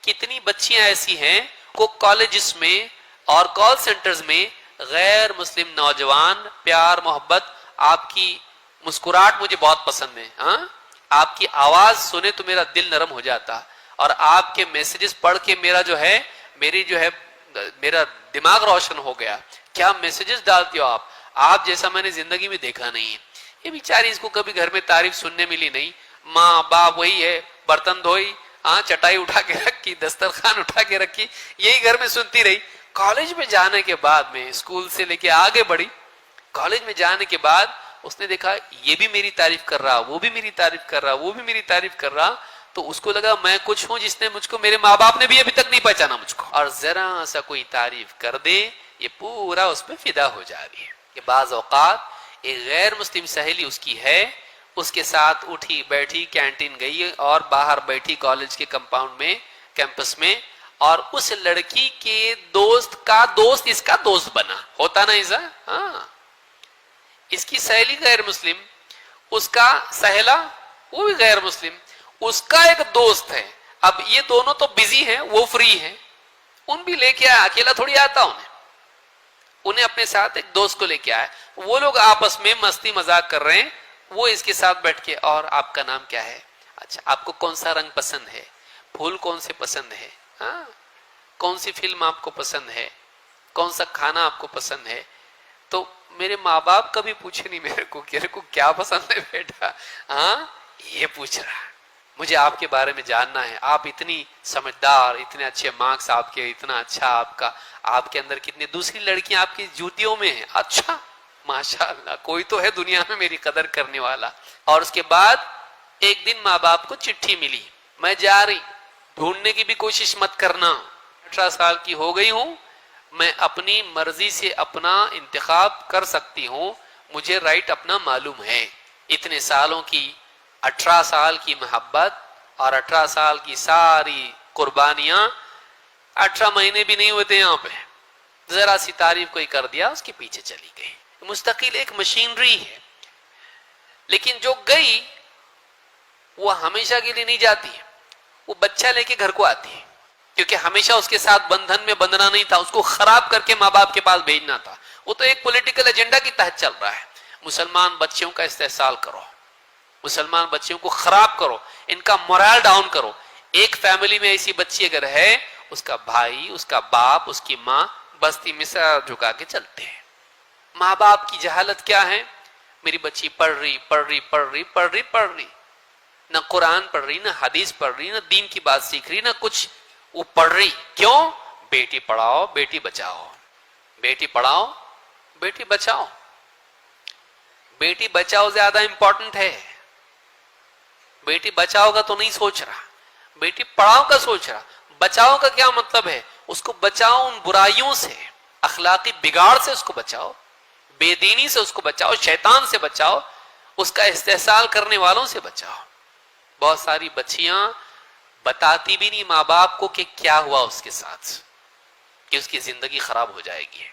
کتنی بچیاں ایسی ہیں کو کالجز میں اور کال سینٹرز میں غیر مسلم نوجوان پیار محبت، آپ کی مسکراہٹ مجھے بہت پسند ہے، ہاں آپ کی آواز سنے تو میرا دل نرم ہو جاتا، اور آپ کے میسیجز پڑھ کے میرا دماغ روشن ہو گیا، کیا میسیجز ڈالتے ہو آپ جیسا میں نے زندگی میں دیکھا نہیں ہے۔ یہ بیچاری اس کو کبھی گھر میں تعریف سننے ملی نہیں، ماں باپ وہی ہے، برتن دھوئی، چٹائی اٹھا کے رکھی، دسترخوان اٹھا کے رکھی، یہی گھر میں سنتی رہی۔ کالج میں جانے کے بعد میں اسکول سے لے کے آگے بڑھی، کالج میں جانے کے بعد اس نے دیکھا یہ بھی میری تعریف کر رہا، وہ بھی میری تعریف کر رہا، وہ بھی میری تعریف کر رہا، تو اس کو لگا میں کچھ ہوں جس نے مجھ کو، میرے ماں باپ نے بھی ابھی تک نہیں پہچانا مجھ کو، اور ذرا سا کوئی تعریف کر دے یہ پورا اس پہ فدا ہو جا رہی ہے۔ کہ بعض اوقات ایک غیر مسلم سہیلی اس کی ہے، اس کے ساتھ اٹھی بیٹھی، کینٹین گئی اور باہر بیٹھی کالج کے کمپاؤنڈ میں، کیمپس میں، اور اس لڑکی کے دوست کا دوست اس کا دوست بنا، ہوتا نا ایسا؟ ہاں، اس کی سہیلی غیر مسلم، اس کا سہیلا وہ بھی غیر مسلم، اس کا ایک دوست ہے، اب یہ دونوں تو بزی ہیں، وہ فری ہیں، ان بھی لے کے آیا، اکیلا تھوڑی آتا انہیں اپنے ساتھ ایک دوست کو لے کے آیا، وہ لوگ آپس میں مستی مذاق کر رہے ہیں، وہ اس کے ساتھ بیٹھ کے، اور آپ کا نام کیا ہے؟ اچھا آپ کو کون سا رنگ پسند ہے؟ پھول کون سے پسند ہے؟ ہاں، کون سی فلم آپ کو پسند ہے؟ کون سا کھانا آپ کو پسند ہے؟ تو میرے ماں باپ کبھی پوچھے نہیں میرے کو کیا پسند ہے بیٹا، ہاں یہ پوچھ رہا ہے، مجھے آپ کے بارے میں جاننا ہے، آپ اتنی سمجھدار، اتنے اچھے مارکس آپ کے، اتنا اچھا آپ کے اندر کتنی، دوسری لڑکیاں آپ کی جوتیوں میں ہیں، اچھا ماشاء اللہ کوئی تو ہے دنیا میں میری قدر کرنے والا۔ اور اس کے بعد ایک دن ماں باپ کو چٹھی ملی، میں جا رہی، ڈھونڈنے کی بھی کوشش مت کرنا، 18 سال کی ہو گئی ہوں، میں اپنی مرضی سے اپنا انتخاب کر سکتی ہوں، مجھے رائٹ اپنا معلوم ہے، اتنے سالوں کی 18 سال کی محبت اور 18 سال کی ساری قربانیاں، 18 مہینے بھی نہیں ہوتے یہاں پہ، ذرا سی تعریف کوئی کر دیا اس کے پیچھے چلی گئی۔ مستقل ایک مشینری ہے، لیکن جو گئی وہ ہمیشہ کے لیے نہیں جاتی، وہ بچہ لے کے گھر کو آتی ہے، کیونکہ ہمیشہ اس کے ساتھ بندھن میں بندھنا نہیں تھا، اس کو خراب کر کے ماں باپ کے پاس بھیجنا تھا، وہ تو ایک پولیٹیکل ایجنڈا کی تحت چل رہا ہے۔ مسلمان بچوں کا استحصال کرو، مسلمان بچوں کو خراب کرو، ان کا مورال ڈاؤن کرو۔ ایک فیملی میں ایسی بچی اگر ہے، اس کا بھائی، اس کا باپ، اس کی ماں بستی میں سر جھکا کے چلتے ہیں۔ ماں باپ کی جہالت کیا ہے؟ میری بچی پڑھ رہی، نہ قرآن پڑھ رہی، نہ حدیث پڑھ رہی، نہ دین کی بات سیکھ رہی، نہ کچھ، وہ پڑھ رہی کیوں؟ بیٹی پڑھاؤ بیٹی بچاؤ، بیٹی پڑھاؤ بیٹی بچاؤ، بیٹی بچاؤ زیادہ امپورٹنٹ ہے۔ بیٹی بچاؤ کا تو نہیں سوچ رہا، بیٹی پڑھاؤ کا سوچ رہا۔ بچاؤ کا کیا مطلب ہے؟ اس کو بچاؤ ان برائیوں سے، اخلاقی بگاڑ سے اس کو بچاؤ، بے دینی سے اس کو بچاؤ، شیطان سے بچاؤ، اس کا استحصال کرنے والوں سے بچاؤ۔ بہت ساری بچیاں بتاتی بھی نہیں ماں باپ کو کہ کیا ہوا اس کے ساتھ، کہ اس کی زندگی خراب ہو جائے گی۔